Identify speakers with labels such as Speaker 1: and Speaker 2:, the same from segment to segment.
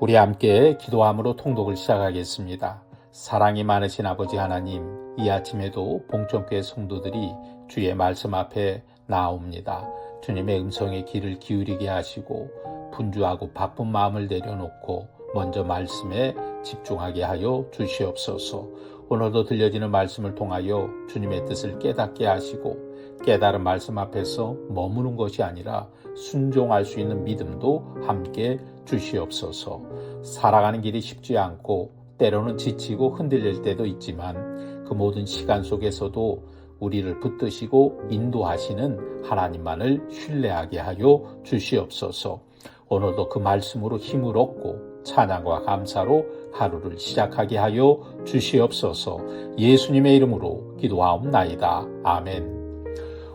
Speaker 1: 우리 함께 기도함으로 통독을 시작하겠습니다. 사랑이 많으신 아버지 하나님, 이 아침에도 봉천교회 성도들이 주의 말씀 앞에 나옵니다. 주님의 음성에 귀를 기울이게 하시고 분주하고 바쁜 마음을 내려놓고 먼저 말씀에 집중하게 하여 주시옵소서. 오늘도 들려지는 말씀을 통하여 주님의 뜻을 깨닫게 하시고 깨달은 말씀 앞에서 머무는 것이 아니라 순종할 수 있는 믿음도 함께 주시옵소서. 살아가는 길이 쉽지 않고 때로는 지치고 흔들릴 때도 있지만 그 모든 시간 속에서도 우리를 붙드시고 인도하시는 하나님만을 신뢰하게 하여 주시옵소서. 오늘도 그 말씀으로 힘을 얻고 찬양과 감사로 하루를 시작하게 하여 주시옵소서. 예수님의 이름으로 기도하옵나이다. 아멘.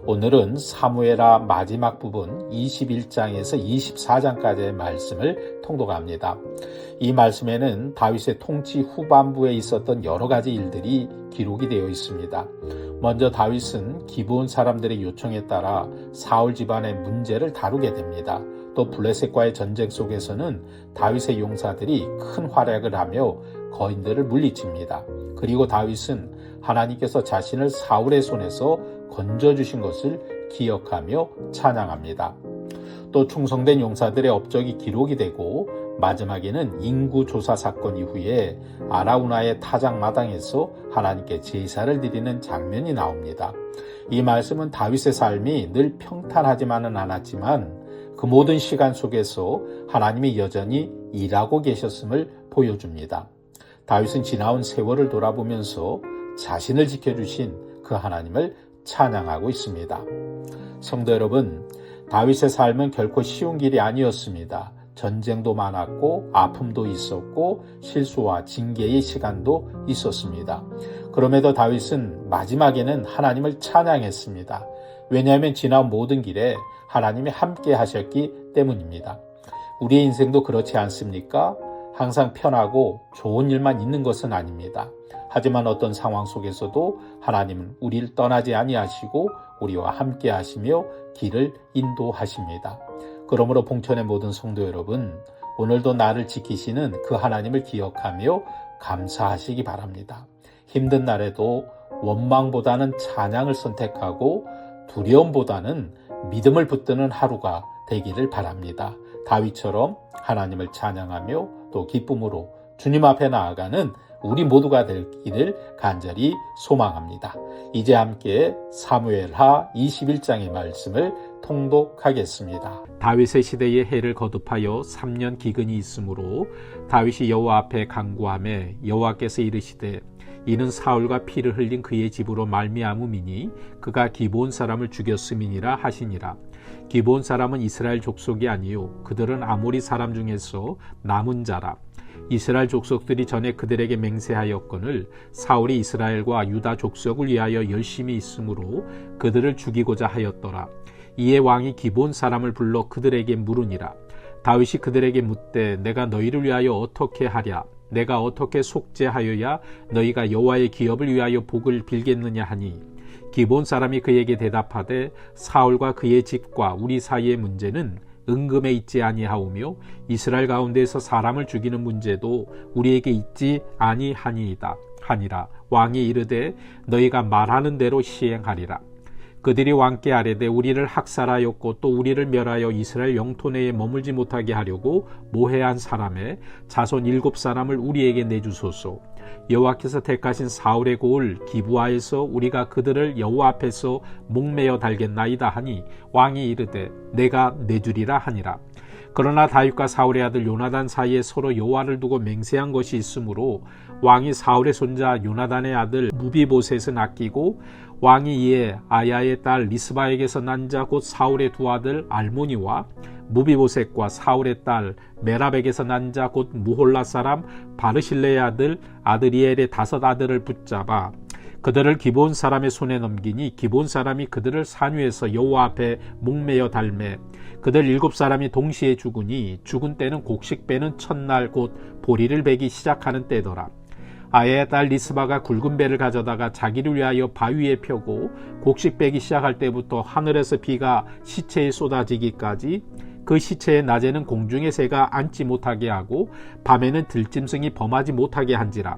Speaker 1: 오늘은 사무엘하 마지막 부분 21장에서 24장까지의 말씀을 통독합니다. 이 말씀에는 다윗의 통치 후반부에 있었던 여러 가지 일들이 기록이 되어 있습니다. 먼저 다윗은 기브온 사람들의 요청에 따라 사울 집안의 문제를 다루게 됩니다. 또 블레셋과의 전쟁 속에서는 다윗의 용사들이 큰 활약을 하며 거인들을 물리칩니다. 그리고 다윗은 하나님께서 자신을 사울의 손에서 건져주신 것을 기억하며 찬양합니다. 또 충성된 용사들의 업적이 기록이 되고 마지막에는 인구조사 사건 이후에 아라우나의 타작마당에서 하나님께 제사를 드리는 장면이 나옵니다. 이 말씀은 다윗의 삶이 늘 평탄하지만은 않았지만 그 모든 시간 속에서 하나님이 여전히 일하고 계셨음을 보여줍니다. 다윗은 지나온 세월을 돌아보면서 자신을 지켜주신 그 하나님을 찬양하고 있습니다. 성도 여러분, 다윗의 삶은 결코 쉬운 길이 아니었습니다. 전쟁도 많았고 아픔도 있었고 실수와 징계의 시간도 있었습니다. 그럼에도 다윗은 마지막에는 하나님을 찬양했습니다. 왜냐하면 지나온 모든 길에 하나님이 함께 하셨기 때문입니다. 우리의 인생도 그렇지 않습니까? 항상 편하고 좋은 일만 있는 것은 아닙니다. 하지만 어떤 상황 속에서도 하나님은 우리를 떠나지 아니하시고 우리와 함께 하시며 길을 인도하십니다. 그러므로 봉천의 모든 성도 여러분, 오늘도 나를 지키시는 그 하나님을 기억하며 감사하시기 바랍니다. 힘든 날에도 원망보다는 찬양을 선택하고 두려움보다는 믿음을 붙드는 하루가 되기를 바랍니다. 다윗처럼 하나님을 찬양하며 또 기쁨으로 주님 앞에 나아가는 우리 모두가 되기를 간절히 소망합니다. 이제 함께 사무엘하 21장의 말씀을 통독하겠습니다. 다윗의 시대에 해를 거듭하여 3년 기근이 있으므로 다윗이 여호와 앞에 간구하매 여호와께서 이르시되 이는 사울과 피를 흘린 그의 집으로 말미암음이니 그가 기브온 사람을 죽였음이니라 하시니라. 기브온 사람은 이스라엘 족속이 아니요 그들은 아모리 사람 중에서 남은 자라. 이스라엘 족속들이 전에 그들에게 맹세하였거늘 사울이 이스라엘과 유다 족속을 위하여 열심히 있으므로 그들을 죽이고자 하였더라. 이에 왕이 기브온 사람을 불러 그들에게 물으니라. 다윗이 그들에게 묻되 내가 너희를 위하여 어떻게 하랴? 내가 어떻게 속죄하여야 너희가 여호와의 기업을 위하여 복을 빌겠느냐 하니 기브온 사람이 그에게 대답하되 사울과 그의 집과 우리 사이의 문제는 은금에 있지 아니하오며 이스라엘 가운데에서 사람을 죽이는 문제도 우리에게 있지 아니하니이다 하니라. 왕이 이르되 너희가 말하는 대로 시행하리라. 그들이 왕께 아뢰되 우리를 학살하였고 또 우리를 멸하여 이스라엘 영토 내에 머물지 못하게 하려고 모해한 사람의 자손 7사람을 우리에게 내주소서. 여호와께서 택하신 사울의 고을 기브아에서 우리가 그들을 여호와 앞에서 목매어 달겠나이다 하니 왕이 이르되 내가 내주리라 하니라. 그러나 다윗과 사울의 아들 요나단 사이에 서로 여호와를 두고 맹세한 것이 있으므로 왕이 사울의 손자 요나단의 아들 무비보셋은 아끼고 왕이 이에 아야의 딸 리스바에게서 난 자 곧 사울의 두 아들 알모니와 무비보셋과 사울의 딸 메랍에게서 난 자 곧 무홀라 사람 바르실레의 아들 아드리엘의 5 아들을 붙잡아 그들을 기브온 사람의 손에 넘기니 기브온 사람이 그들을 산 위에서 여호와 앞에 목매어 달매 그들 7사람이 동시에 죽으니 죽은 때는 곡식 빼는 첫날 곧 보리를 베기 시작하는 때더라. 아야의 딸 리스바가 굵은 배를 가져다가 자기를 위하여 바위에 펴고 곡식 빼기 시작할 때부터 하늘에서 비가 시체에 쏟아지기까지 그 시체에 낮에는 공중의 새가 앉지 못하게 하고 밤에는 들짐승이 범하지 못하게 한지라.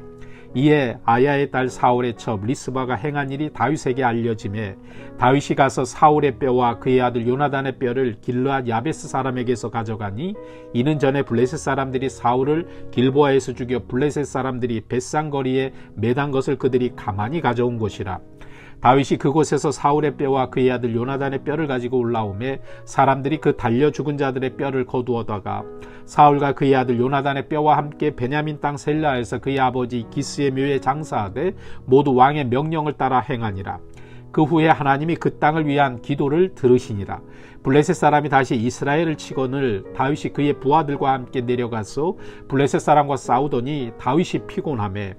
Speaker 1: 이에 아야의 딸 사울의 첩 리스바가 행한 일이 다윗에게 알려지매 다윗이 가서 사울의 뼈와 그의 아들 요나단의 뼈를 길르앗 야베스 사람에게서 가져가니 이는 전에 블레셋 사람들이 사울을 길보아에서 죽여 블레셋 사람들이 벳산 거리에 매단 것을 그들이 가만히 가져온 것이라. 다윗이 그곳에서 사울의 뼈와 그의 아들 요나단의 뼈를 가지고 올라오매 사람들이 그 달려 죽은 자들의 뼈를 거두어다가 사울과 그의 아들 요나단의 뼈와 함께 베냐민 땅 셀라에서 그의 아버지 기스의 묘에 장사하되 모두 왕의 명령을 따라 행하니라. 그 후에 하나님이 그 땅을 위한 기도를 들으시니라. 블레셋 사람이 다시 이스라엘을 치거늘 다윗이 그의 부하들과 함께 내려가서 블레셋 사람과 싸우더니 다윗이 피곤하매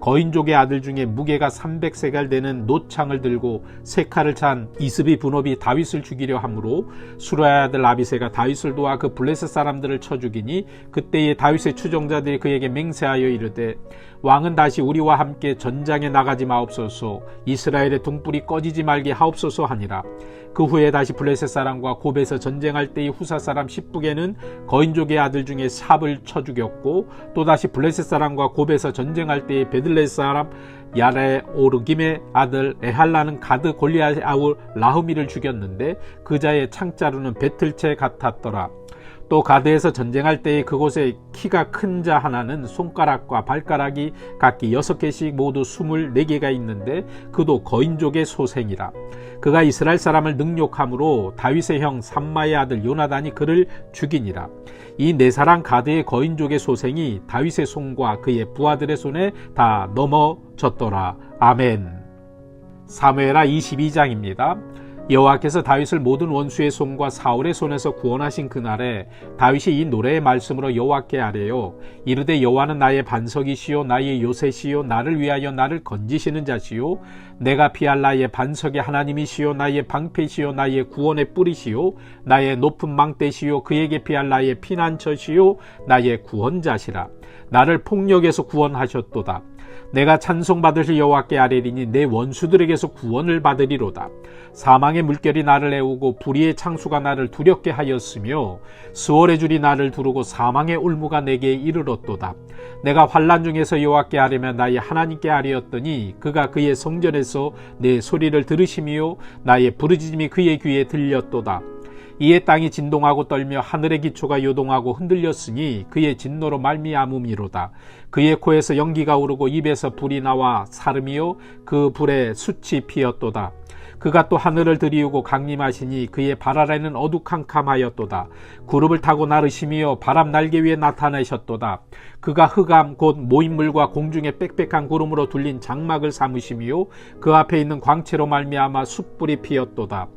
Speaker 1: 거인족의 아들 중에 무게가 300세갈 되는 노창을 들고 세 칼을 찬 이스비 분업이 다윗을 죽이려 하므로 수라의 아들 아비새가 다윗을 도와 그 블레셋 사람들을 쳐 죽이니 그때에 다윗의 추종자들이 그에게 맹세하여 이르되 왕은 다시 우리와 함께 전장에 나가지 마옵소서 이스라엘의 등불이 꺼지지 말게 하옵소서 하니라. 그 후에 다시 블레셋 사람과 곱에서 전쟁할 때의 후사 사람 십북에는 거인족의 아들 중에 삽을 쳐 죽였고 또다시 블레셋 사람과 곱에서 전쟁할 때의 베들레 사람 야레 오르김의 아들 에할라는 가드 골리앗의 아우 라흐미를 죽였는데 그 자의 창자루는 배틀채 같았더라. 또 가드에서 전쟁할 때에 그곳에 키가 큰 자 하나는 손가락과 발가락이 각기 6개씩 모두 24개가 있는데 그도 거인족의 소생이라. 그가 이스라엘 사람을 능욕함으로 다윗의 형 삼마의 아들 요나단이 그를 죽이니라. 이 네 사람 가드의 거인족의 소생이 다윗의 손과 그의 부하들의 손에 다 넘어졌더라. 아멘. 사무엘하 22장입니다. 여호와께서 다윗을 모든 원수의 손과 사울의 손에서 구원하신 그날에 다윗이 이 노래의 말씀으로 여호와께 아뢰요. 이르되 여호와는 나의 반석이시요 나의 요새시요 나를 위하여 나를 건지시는 자시요 내가 피할 나의 반석의 하나님이시요 나의 방패시요 나의 구원의 뿌리시요 나의 높은 망대시요 그에게 피할 나의 피난처시요 나의 구원자시라. 나를 폭력에서 구원하셨도다. 내가 찬송받으실 여호와께 아뢰리니 내 원수들에게서 구원을 받으리로다. 사망의 물결이 나를 애우고 불의의 창수가 나를 두렵게 하였으며 수월의 줄이 나를 두르고 사망의 올무가 내게 이르렀도다. 내가 환난 중에서 여호와께 아뢰며 나의 하나님께 아뢰었더니 그가 그의 성전에서 내 소리를 들으시며 나의 부르짖음이 그의 귀에 들렸도다. 이에 땅이 진동하고 떨며 하늘의 기초가 요동하고 흔들렸으니 그의 진노로 말미암음이로다. 그의 코에서 연기가 오르고 입에서 불이 나와 사름이요 그 불에 숯이 피었도다. 그가 또 하늘을 들이우고 강림하시니 그의 발 아래는 어두캄캄하였도다. 구름을 타고 나르시며 바람 날개 위에 나타내셨도다. 그가 흑암 곧 모인물과 공중에 빽빽한 구름으로 둘린 장막을 삼으시며 그 앞에 있는 광채로 말미암아 숯불이 피었도다.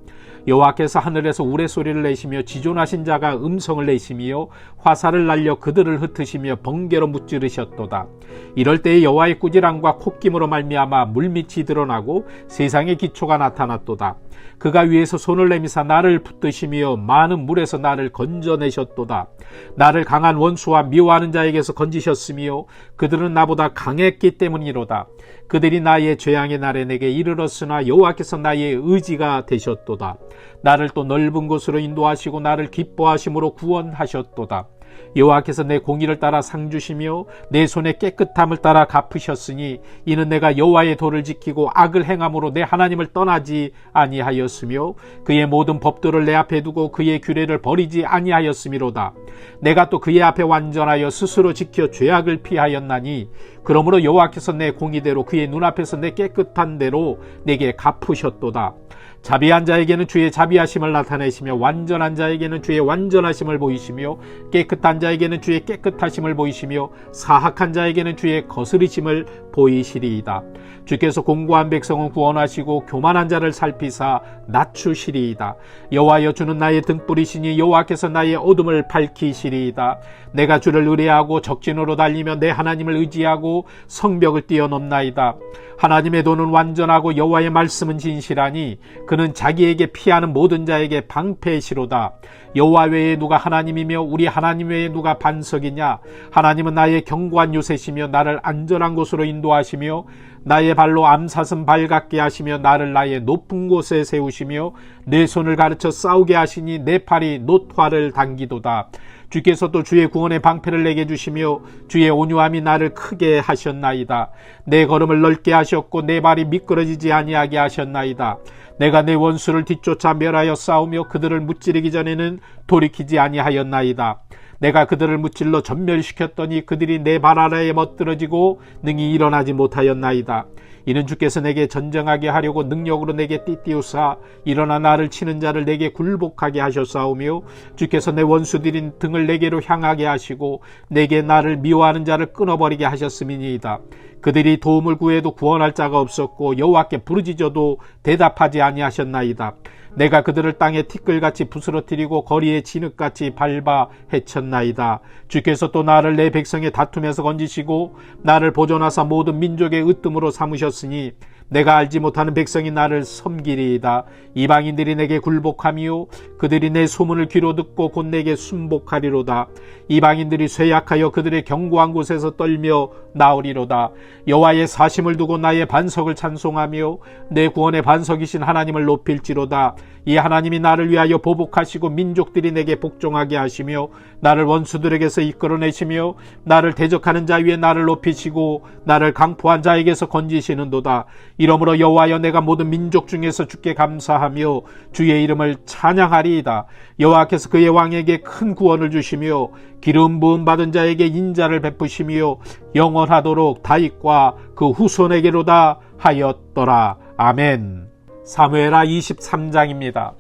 Speaker 1: 여호와께서 하늘에서 우레소리를 내시며 지존하신 자가 음성을 내시며 화살을 날려 그들을 흩으시며 번개로 무찌르셨도다. 이럴 때에 여호와의 꾸지람과 콧김으로 말미암아 물밑이 드러나고 세상의 기초가 나타났도다. 그가 위에서 손을 내미사 나를 붙드시며 많은 물에서 나를 건져내셨도다. 나를 강한 원수와 미워하는 자에게서 건지셨으며 그들은 나보다 강했기 때문이로다. 그들이 나의 죄악의 날에 내게 이르렀으나 여호와께서 나의 의지가 되셨도다. 나를 또 넓은 곳으로 인도하시고 나를 기뻐하심으로 구원하셨도다. 여호와께서 내 공의를 따라 상 주시며 내 손의 깨끗함을 따라 갚으셨으니 이는 내가 여호와의 도를 지키고 악을 행함으로 내 하나님을 떠나지 아니하였으며 그의 모든 법도를 내 앞에 두고 그의 규례를 버리지 아니하였음이로다. 내가 또 그의 앞에 완전하여 스스로 지켜 죄악을 피하였나니 그러므로 여호와께서 내 공의대로 그의 눈앞에서 내 깨끗한 대로 내게 갚으셨도다. 자비한 자에게는 주의 자비하심을 나타내시며 완전한 자에게는 주의 완전하심을 보이시며 깨끗한 자에게는 주의 깨끗하심을 보이시며 사악한 자에게는 주의 거스리심을 보이시리이다. 주께서 공고한 백성은 구원하시고 교만한 자를 살피사 낮추시리이다. 여호와여 주는 나의 등불이시니 여호와께서 나의 어둠을 밝히시리이다. 내가 주를 의뢰하고 적진으로 달리며 내 하나님을 의지하고 성벽을 뛰어넘나이다. 하나님의 도는 완전하고 여호와의 말씀은 진실하니 그는 자기에게 피하는 모든 자에게 방패시로다. 여호와 외에 누가 하나님이며 우리 하나님 외에 누가 반석이냐. 하나님은 나의 견고한 요새시며 나를 안전한 곳으로 인도하시며 나의 발로 암사슴 발같게 하시며 나를 나의 높은 곳에 세우시며 내 손을 가르쳐 싸우게 하시니 내 팔이 노화를 당기도다. 주께서 또 주의 구원의 방패를 내게 주시며 주의 온유함이 나를 크게 하셨나이다. 내 걸음을 넓게 하셨고 내 발이 미끄러지지 아니하게 하셨나이다. 내가 내 원수를 뒤쫓아 멸하여 싸우며 그들을 무찌르기 전에는 돌이키지 아니하였나이다. 내가 그들을 무찔러 전멸시켰더니 그들이 내 발 아래에 멋들어지고 능히 일어나지 못하였나이다. 이는 주께서 내게 전쟁하게 하려고 능력으로 내게 띠띠우사 일어나 나를 치는 자를 내게 굴복하게 하셨사오며 주께서 내 원수들인 등을 내게로 향하게 하시고 내게 나를 미워하는 자를 끊어버리게 하셨음이니이다. 그들이 도움을 구해도 구원할 자가 없었고 여호와께 부르짖어도 대답하지 아니하셨나이다. 내가 그들을 땅에 티끌같이 부스러뜨리고 거리에 진흙같이 밟아 해쳤나이다. 주께서 또 나를 내 백성의 다툼에서 건지시고 나를 보존하사 모든 민족의 으뜸으로 삼으셨으니 내가 알지 못하는 백성이 나를 섬기리이다. 이방인들이 내게 굴복하며 그들이 내 소문을 귀로 듣고 곧 내게 순복하리로다. 이방인들이 쇠약하여 그들의 견고한 곳에서 떨며 나오리로다. 여호와의 사심을 두고 나의 반석을 찬송하며 내 구원의 반석이신 하나님을 높일지로다. 이 하나님이 나를 위하여 보복하시고 민족들이 내게 복종하게 하시며 나를 원수들에게서 이끌어내시며 나를 대적하는 자 위에 나를 높이시고 나를 강포한 자에게서 건지시는도다. 이러므로 여호와여 내가 모든 민족 중에서 주께 감사하며 주의 이름을 찬양하리이다. 여호와께서 그의 왕에게 큰 구원을 주시며 기름 부음 받은 자에게 인자를 베푸시며 영원하도록 다윗과 그 후손에게로다 하였더라. 아멘. 사무엘하 23장입니다.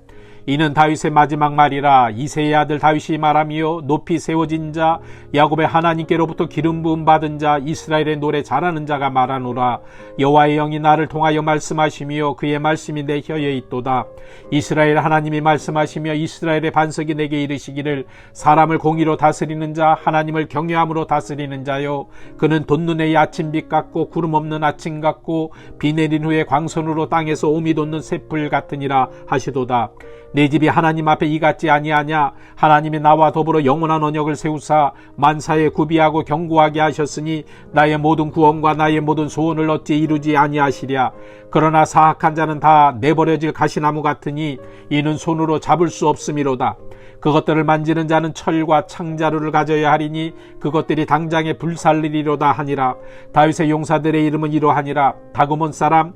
Speaker 1: 이는 다윗의 마지막 말이라. 이새의 아들 다윗이 말하며 높이 세워진 자 야곱의 하나님께로부터 기름 부음 받은 자 이스라엘의 노래 잘하는 자가 말하노라. 여호와의 영이 나를 통하여 말씀하시며 그의 말씀이 내 혀에 있도다. 이스라엘 하나님이 말씀하시며 이스라엘의 반석이 내게 이르시기를 사람을 공의로 다스리는 자 하나님을 경외함으로 다스리는 자요 그는 돋는 아침빛 같고 구름 없는 아침 같고 비 내린 후에 광선으로 땅에서 오미 돋는 새풀 같으니라 하시도다. 내 집이 하나님 앞에 이같지 아니하냐. 하나님이 나와 더불어 영원한 언약을 세우사 만사에 구비하고 견고하게 하셨으니 나의 모든 구원과 나의 모든 소원을 어찌 이루지 아니하시랴. 그러나 사악한 자는 다 내버려질 가시나무 같으니 이는 손으로 잡을 수 없음이로다. 그것들을 만지는 자는 철과 창자루를 가져야 하리니 그것들이 당장에 불살리리로다 하니라. 다윗의 용사들의 이름은 이러하니라. 다그몬 사람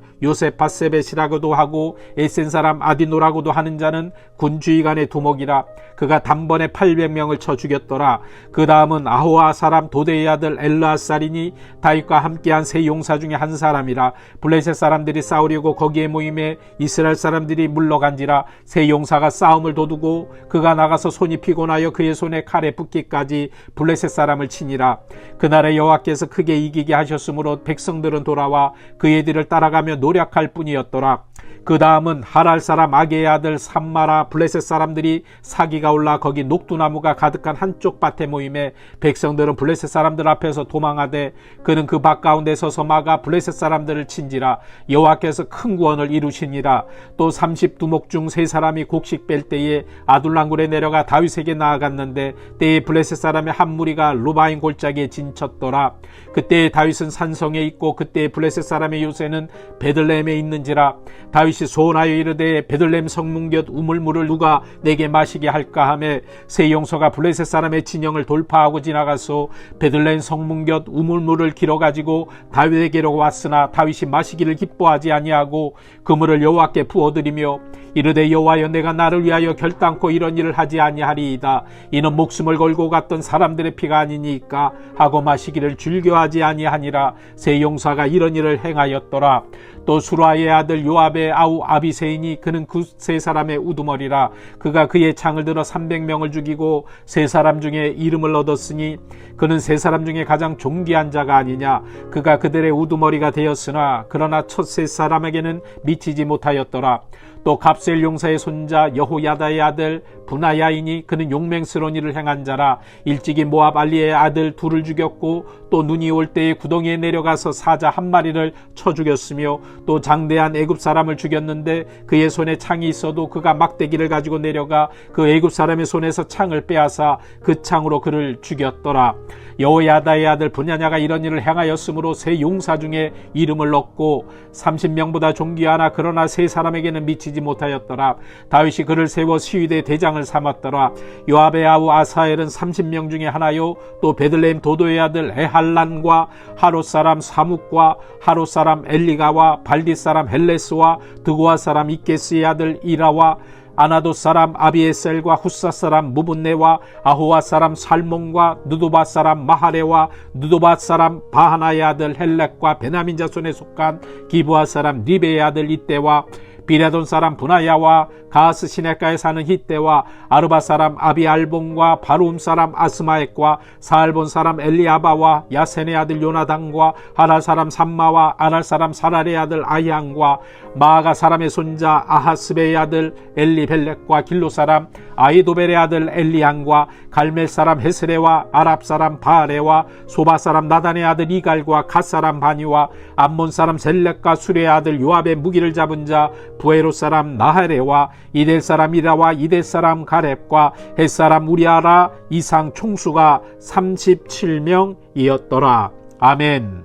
Speaker 1: 요셉바세벳이라고도 하고 에센 사람 아디노라고도 하는 자는 군주의관의 두목이라. 그가 단번에 800명을 쳐 죽였더라. 그 다음은 아호아 사람 도대의 아들 엘르아살이니 다윗과 함께한 세 용사 중에 한 사람이라. 블레셋 사람들이 싸우려고 거기에 모임에 이스라엘 사람들이 물러간지라. 세 용사가 싸움을 도두고 그가 나가서 손이 피곤하여 그의 손에 칼에 붙기까지 블레셋 사람을 치니라. 그날에 여호와께서 크게 이기게 하셨으므로 백성들은 돌아와 그의 뒤를 따라가며 노력할 뿐이었더라. 그 다음은 하랄 사람 아게의 아들 삼마라. 블레셋 사람들이 사기가 올라 거기 녹두나무가 가득한 한쪽 밭에 모임에 백성들은 블레셋 사람들 앞에서 도망하되 그는 그 밭 가운데 서서 막아 블레셋 사람들을 친지라. 여호와께서 큰 구원을 이루시니라. 또 30두목 중 3사람이 곡식 뺄 때에 아둘람굴에 내려가 다윗에게 나아갔는데 때에 블레셋 사람의 한 무리가 루바인 골짜기에 진쳤더라. 그때 다윗은 산성에 있고 그때 블레셋 사람의 요새는 베들레헴에 있는지라. 다윗이 소원하여 이르되 베들레헴 성문 곁 우물물을 누가 내게 마시게 할까 하며 세 용서가 블레셋 사람의 진영을 돌파하고 지나가서 베들레헴 성문 곁 우물물을 길어가지고 다윗에게로 왔으나 다윗이 마시기를 기뻐하지 아니하고 그 물을 여호와께 부어드리며 이르되 여호와여 내가 나를 위하여 결단코 이런 일을 하지 아니하리이다. 이는 목숨을 걸고 갔던 사람들의 피가 아니니까 하고 마시기를 즐겨하지 아니하니라. 세 용사가 이런 일을 행하였더라. 또 수라의 아들 요압의 아우 아비새이니 그는 그 세 사람의 우두머리라. 그가 그의 창을 들어 300명을 죽이고 세 사람 중에 이름을 얻었으니 그는 세 사람 중에 가장 존귀한 자가 아니냐. 그가 그들의 우두머리가 되었으나 그러나 첫 세 사람에게는 미치지 못하였더라. 또 갑셀 용사의 손자 여호야다의 아들 분하야이니 그는 용맹스러운 일을 행한 자라. 일찍이 모압 알리의 아들 둘을 죽였고 또 눈이 올 때에 구덩이에 내려가서 사자 한 마리를 쳐 죽였으며 또 장대한 애굽 사람을 죽였는데 그의 손에 창이 있어도 그가 막대기를 가지고 내려가 그 애굽 사람의 손에서 창을 빼앗아 그 창으로 그를 죽였더라. 여호야다의 아들 분야냐가 이런 일을 행하였으므로 세 용사 중에 이름을 얻고 30명보다 존귀하나 그러나 세 사람에게는 미치지
Speaker 2: 그치지 못하였더라. 다윗이 그를 세워 시위대 대장을 삼았더라. 요압의 아우 아사엘은 30명 중에 하나요. 또 베들레헴 도도의 아들 에할란과 하롯 사람 사묵과 하롯 사람 엘리가와 발디 사람 헬레스와 드고아 사람 이게스의 아들 이라와 아나도 사람 아비에셀과 후사 사람 무분네와 아호와 사람 살몬과 느도바 사람 마하레와 느도바 사람 바하나의 아들 헬렉과 베냐민 자손에 속한 기브아 사람 리베의 아들 이때와 비레돈 사람 분하야와 가스 시내가에 사는 히때와 아르바 사람 아비알본과 바루움 사람 아스마액과 사알본 사람 엘리아바와 야센의 아들 요나단과 하랄 사람 삼마와 아랄 사람 사랄의 아들 아향과 마아가 사람의 손자 아하스베의 아들 엘리벨렉과 길로 사람 아이도벨의 아들 엘리안과 갈멜 사람 헤스레와 아랍 사람 바알레와 소바 사람 나단의 아들 이갈과 갓 사람 바니와 암몬 사람 셀렉과 수레의 아들 요압의 무기를 잡은 자 부에롯 사람 나하레와 이델 사람 이라와 이델 사람 가렙과 헷 사람 우리아라 이상 총수가 37명이었더라. 아멘.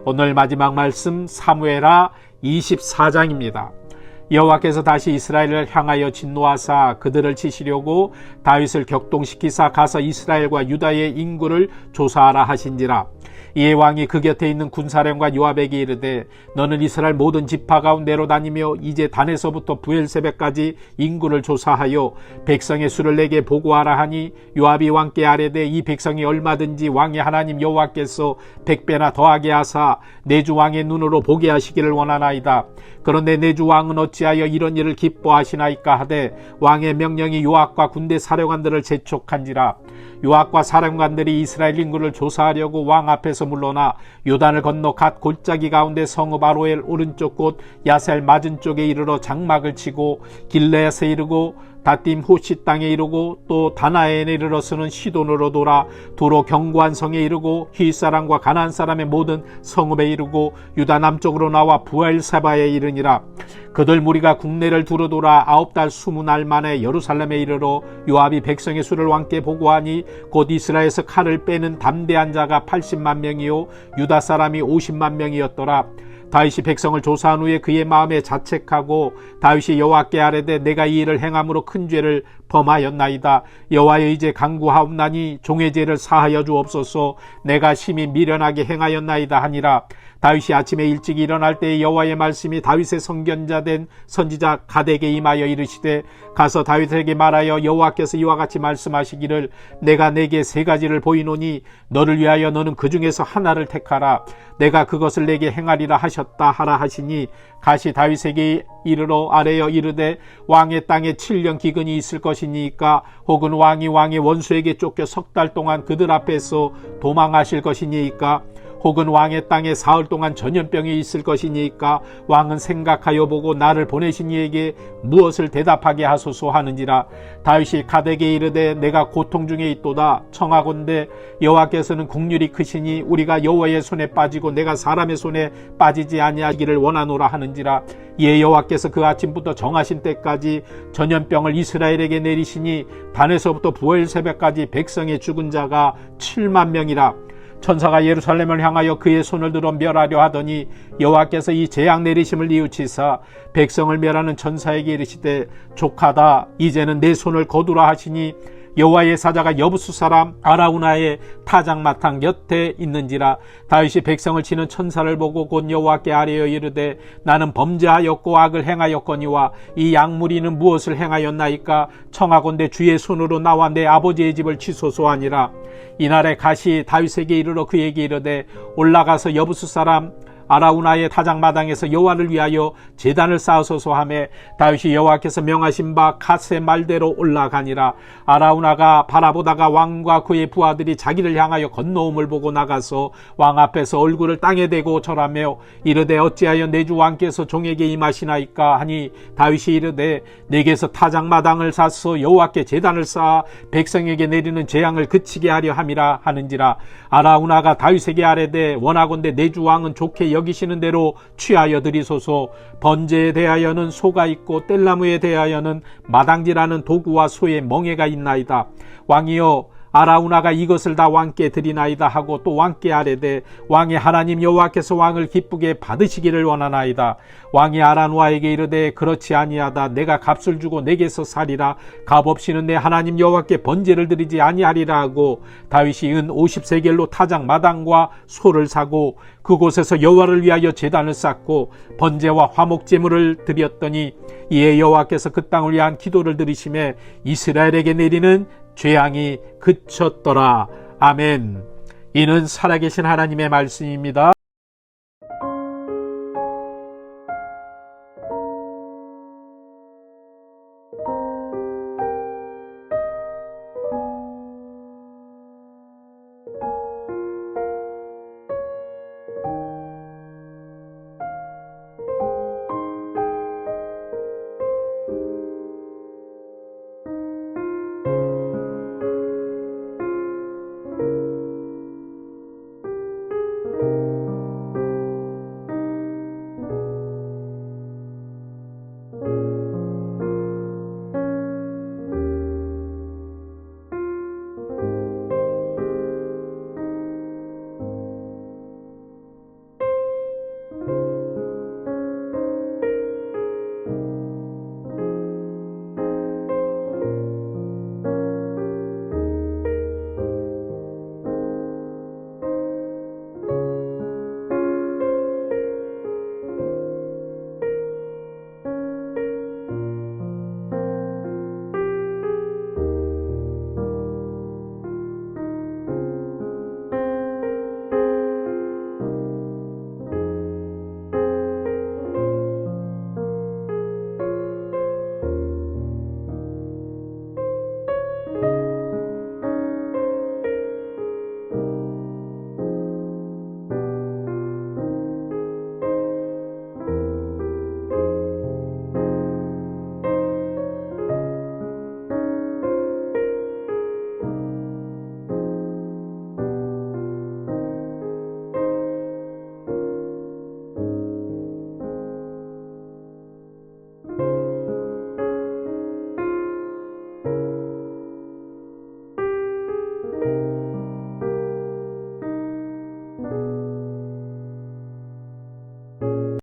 Speaker 2: 오늘 마지막 말씀 사무엘하 24장입니다. 여호와께서 다시 이스라엘을 향하여 진노하사 그들을 치시려고 다윗을 격동시키사 가서 이스라엘과 유다의 인구를 조사하라 하신지라. 이에 왕이 그 곁에 있는 군사령과 요압에게 이르되 너는 이스라엘 모든 지파 가운데로 다니며 이제 단에서부터 부엘세베까지 인구를 조사하여 백성의 수를 내게 보고하라 하니 요압이 왕께 아뢰되 이 백성이 얼마든지 왕의 하나님 여호와께서 100배나 더하게 하사 내 주 왕의 눈으로 보게 하시기를 원하나이다. 그런데 내 주 왕은 어찌하여 이런 일을 기뻐하시나이까 하되 왕의 명령이 요압과 군대 사령관들을 재촉한지라. 요압과 사령관들이 이스라엘 인구를 조사하려고 왕 앞에서 물러나 요단을 건너 갓 골짜기 가운데 성읍 아로엘 오른쪽 곳 야셀 맞은 쪽에 이르러 장막을 치고 길르앗에 이르고 다딤 호시 땅에 이르고 또 다나엘에 이르러서는 시돈으로 돌아 도로 견고한 성에 이르고 히사람과 가나안 사람의 모든 성읍에 이르고 유다 남쪽으로 나와 부엘세바에 이르니라. 그들 무리가 국내를 두루 돌아 9달 20날 만에 예루살렘에 이르러 요압이 백성의 수를 왕께 보고하니 곧 이스라엘에서 칼을 빼는 담대한 자가 80만 명이요 유다 사람이 50만 명이었더라. 다윗이 백성을 조사한 후에 그의 마음에 자책하고 다윗이 여호와께 아뢰되 내가 이 일을 행함으로 큰 죄를 범하였나이다. 여호와여 이제 간구하옵나니 종의 죄를 사하여 주옵소서. 내가 심히 미련하게 행하였나이다 하니라. 다윗이 아침에 일찍 일어날 때에 여호와의 말씀이 다윗의 선견자 된 선지자 갓에게 임하여 이르시되 가서 다윗에게 말하여 여호와께서 이와 같이 말씀하시기를 내가 내게 3가지를 보이노니 너를 위하여 너는 그 중에서 하나를 택하라. 내가 그것을 내게 행하리라 하셨다 하라 하시니 갓이 다윗에게 이르러 아뢰어 이르되 왕의 땅에 7년 기근이 있을 것이니까 혹은 왕이 왕의 원수에게 쫓겨 3달 동안 그들 앞에서 도망하실 것이니까 혹은 왕의 땅에 사흘 동안 전염병이 있을 것이니까 왕은 생각하여 보고 나를 보내신 이에게 무엇을 대답하게 하소서 하는지라. 다윗이 갓에게 이르되 내가 고통 중에 있도다. 청하건대 여호와께서는 국률이 크시니 우리가 여호와의 손에 빠지고 내가 사람의 손에 빠지지 아니하기를 원하노라 하는지라. 이에 여호와께서 그 아침부터 정하신 때까지 전염병을 이스라엘에게 내리시니 단에서부터 부엘세베까지 백성의 죽은 자가 7만 명이라. 천사가 예루살렘을 향하여 그의 손을 들어 멸하려 하더니 여호와께서 이 재앙 내리심을 뉘우치사 백성을 멸하는 천사에게 이르시되 족하다. 이제는 내 손을 거두라 하시니 여호와의 사자가 여부수 사람 아라우나의 타작마탕 곁에 있는지라. 다윗이 백성을 치는 천사를 보고 곧 여호와께 아뢰어 이르되 나는 범죄하였고 악을 행하였거니와 이 양무리는 무엇을 행하였나이까. 청하건대 주의 손으로 나와 내 아버지의 집을 치소서 하니라. 이날에 갓이 다윗에게 이르러 그에게 이르되 올라가서 여부수 사람 아라우나의 타작마당에서 여호와를 위하여 제단을 쌓으소서 하매 다윗이 여호와께서 명하신 바 갓의 말대로 올라가니라. 아라우나가 바라보다가 왕과 그의 부하들이 자기를 향하여 건너옴을 보고 나가서 왕 앞에서 얼굴을 땅에 대고 절하며 이르되 어찌하여 내 주 왕께서 종에게 임하시나이까 하니 다윗이 이르되 내게서 타작마당을 사서 여호와께 제단을 쌓아 백성에게 내리는 재앙을 그치게 하려 함이라 하는지라. 아라우나가 다윗에게 아뢰되 원하건대 내 주 왕은 좋게 여기시는 대로 취하여 드리소서. 번제에 대하여는 소가 있고 뗄나무에 대하여는 마당질하는 도구와 소의 멍에가 있나이다. 왕이여 아라우나가 이것을 다 왕께 드리나이다 하고 또 왕께 아뢰되 왕의 하나님 여호와께서 왕을 기쁘게 받으시기를 원하나이다. 왕이 아라우나에게 이르되 그렇지 아니하다. 내가 값을 주고 내게서 살이라. 값 없이는 내 하나님 여호와께 번제를 드리지 아니하리라 하고 다윗이 은 50세겔로 타작 마당과 소를 사고 그곳에서 여호와를 위하여 제단을 쌓고 번제와 화목 제물을 드렸더니 이에 여호와께서 그 땅을 위한 기도를 들으심에 이스라엘에게 내리는 재앙이 그쳤더라. 아멘. 이는 살아계신 하나님의 말씀입니다.